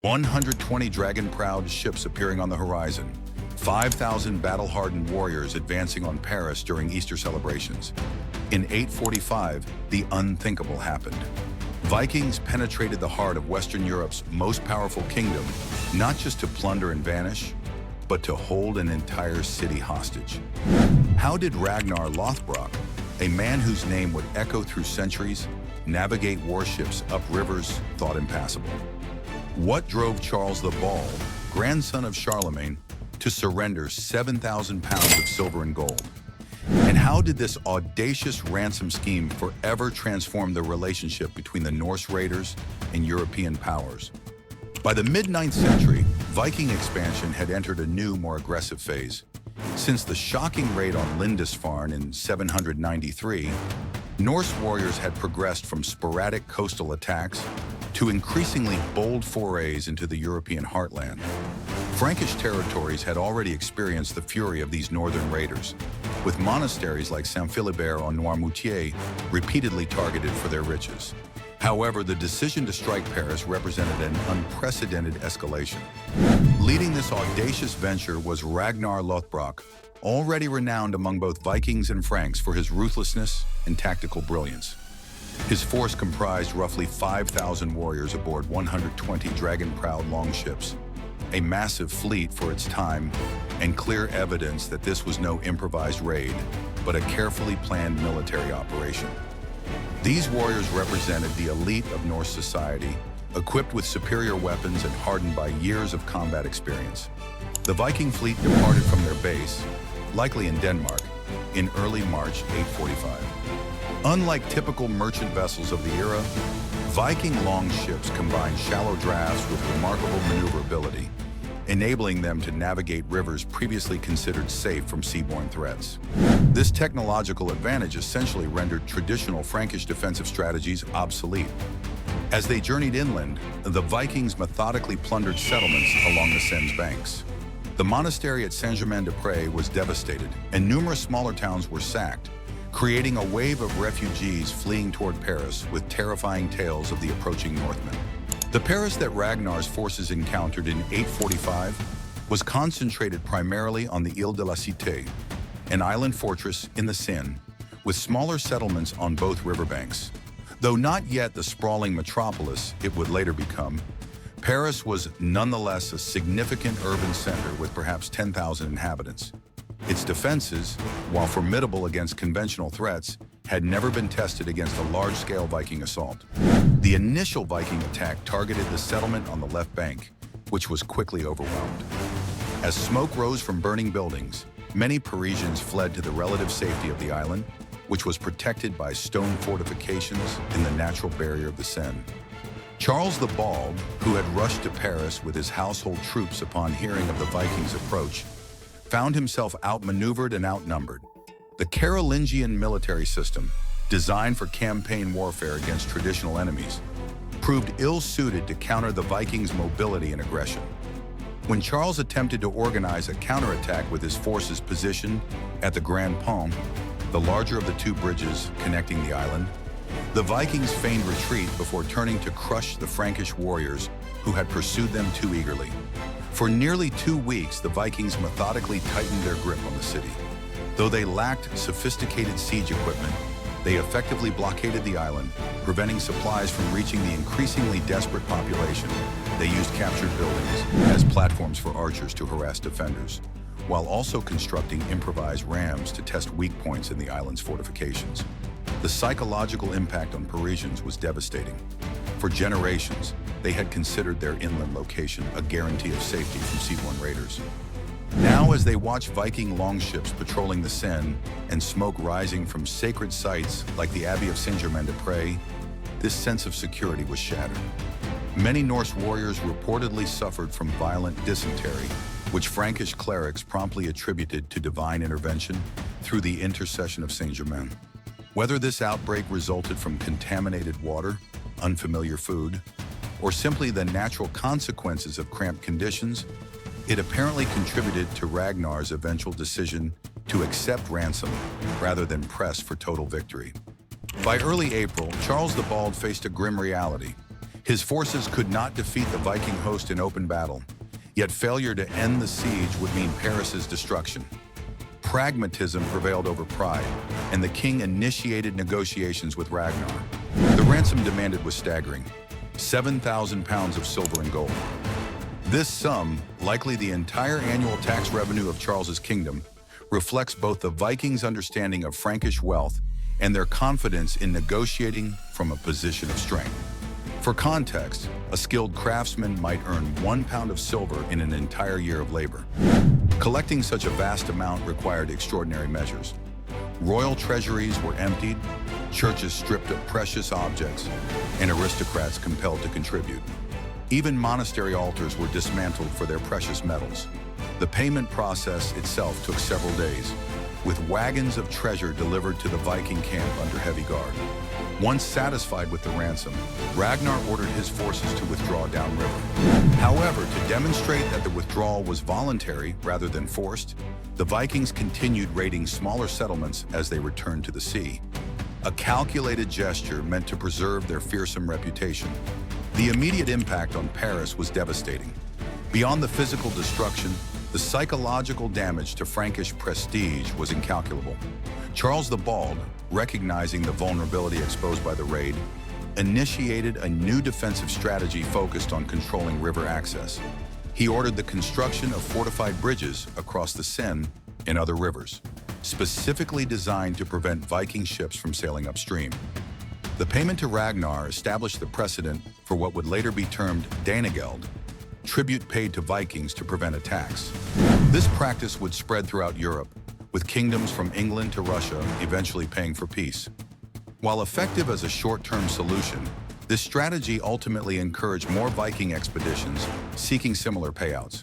120 dragon-prowed ships appearing on the horizon, 5,000 battle-hardened warriors advancing on Paris during Easter celebrations. In 845, the unthinkable happened. Vikings penetrated the heart of Western Europe's most powerful kingdom, not just to plunder and vanish, but to hold an entire city hostage. How did Ragnar Lothbrok, a man whose name would echo through centuries, navigate warships up rivers thought impassable? What drove Charles the Bald, grandson of Charlemagne, to surrender 7,000 pounds of silver and gold? And how did this audacious ransom scheme forever transform the relationship between the Norse raiders and European powers? By the mid-9th century, Viking expansion had entered a new, more aggressive phase. Since the shocking raid on Lindisfarne in 793, Norse warriors had progressed from sporadic coastal attacks to increasingly bold forays into the European heartland. Frankish territories had already experienced the fury of these northern raiders, with monasteries like Saint-Philibert on Noirmoutier repeatedly targeted for their riches. However, the decision to strike Paris represented an unprecedented escalation. Leading this audacious venture was Ragnar Lothbrok, already renowned among both Vikings and Franks for his ruthlessness and tactical brilliance. His force comprised roughly 5,000 warriors aboard 120 dragon-prowed longships, a massive fleet for its time, and clear evidence that this was no improvised raid, but a carefully planned military operation. These warriors represented the elite of Norse society, equipped with superior weapons and hardened by years of combat experience. The Viking fleet departed from their base, likely in Denmark, in early March 845. Unlike typical merchant vessels of the era, Viking longships combined shallow drafts with remarkable maneuverability, enabling them to navigate rivers previously considered safe from seaborne threats. This technological advantage essentially rendered traditional Frankish defensive strategies obsolete. As they journeyed inland, the Vikings methodically plundered settlements along the Seine's banks. The monastery at Saint-Germain-des-Prés was devastated, and numerous smaller towns were sacked, creating a wave of refugees fleeing toward Paris with terrifying tales of the approaching Northmen. The Paris that Ragnar's forces encountered in 845 was concentrated primarily on the Ile de la Cité, an island fortress in the Seine, with smaller settlements on both riverbanks. Though not yet the sprawling metropolis it would later become, Paris was nonetheless a significant urban center with perhaps 10,000 inhabitants. Its defenses, while formidable against conventional threats, had never been tested against a large-scale Viking assault. The initial Viking attack targeted the settlement on the left bank, which was quickly overwhelmed. As smoke rose from burning buildings, many Parisians fled to the relative safety of the island, which was protected by stone fortifications in the natural barrier of the Seine. Charles the Bald, who had rushed to Paris with his household troops upon hearing of the Vikings' approach, found himself outmaneuvered and outnumbered. The Carolingian military system, designed for campaign warfare against traditional enemies, proved ill-suited to counter the Vikings' mobility and aggression. When Charles attempted to organize a counterattack with his forces positioned at the Grand Pont, the larger of the two bridges connecting the island, the Vikings feigned retreat before turning to crush the Frankish warriors who had pursued them too eagerly. For nearly 2 weeks, the Vikings methodically tightened their grip on the city. Though they lacked sophisticated siege equipment, they effectively blockaded the island, preventing supplies from reaching the increasingly desperate population. They used captured buildings as platforms for archers to harass defenders, while also constructing improvised rams to test weak points in the island's fortifications. The psychological impact on Parisians was devastating. For generations, they had considered their inland location a guarantee of safety from seaborne raiders. Now, as they watched Viking longships patrolling the Seine and smoke rising from sacred sites like the Abbey of Saint-Germain-des-Prés, this sense of security was shattered. Many Norse warriors reportedly suffered from violent dysentery, which Frankish clerics promptly attributed to divine intervention through the intercession of Saint-Germain. Whether this outbreak resulted from contaminated water, unfamiliar food, or simply the natural consequences of cramped conditions, it apparently contributed to Ragnar's eventual decision to accept ransom rather than press for total victory. By early April, Charles the Bald faced a grim reality. His forces could not defeat the Viking host in open battle, yet failure to end the siege would mean Paris's destruction. Pragmatism prevailed over pride, and the king initiated negotiations with Ragnar. The ransom demanded was staggering: 7,000 pounds of silver and gold. This sum, likely the entire annual tax revenue of Charles's kingdom, reflects both the Vikings' understanding of Frankish wealth and their confidence in negotiating from a position of strength. For context, a skilled craftsman might earn 1 pound of silver in an entire year of labor. Collecting such a vast amount required extraordinary measures. Royal treasuries were emptied, churches stripped of precious objects, and aristocrats compelled to contribute. Even monastery altars were dismantled for their precious metals. The payment process itself took several days, with wagons of treasure delivered to the Viking camp under heavy guard. Once satisfied with the ransom, Ragnar ordered his forces to withdraw downriver. However, to demonstrate that the withdrawal was voluntary rather than forced, the Vikings continued raiding smaller settlements as they returned to the sea. A calculated gesture meant to preserve their fearsome reputation. The immediate impact on Paris was devastating. Beyond the physical destruction, the psychological damage to Frankish prestige was incalculable. Charles the Bald, recognizing the vulnerability exposed by the raid, initiated a new defensive strategy focused on controlling river access. He ordered the construction of fortified bridges across the Seine and other rivers, specifically designed to prevent Viking ships from sailing upstream. The payment to Ragnar established the precedent for what would later be termed Danegeld, tribute paid to Vikings to prevent attacks. This practice would spread throughout Europe, with kingdoms from England to Russia eventually paying for peace. While effective as a short-term solution, this strategy ultimately encouraged more Viking expeditions seeking similar payouts.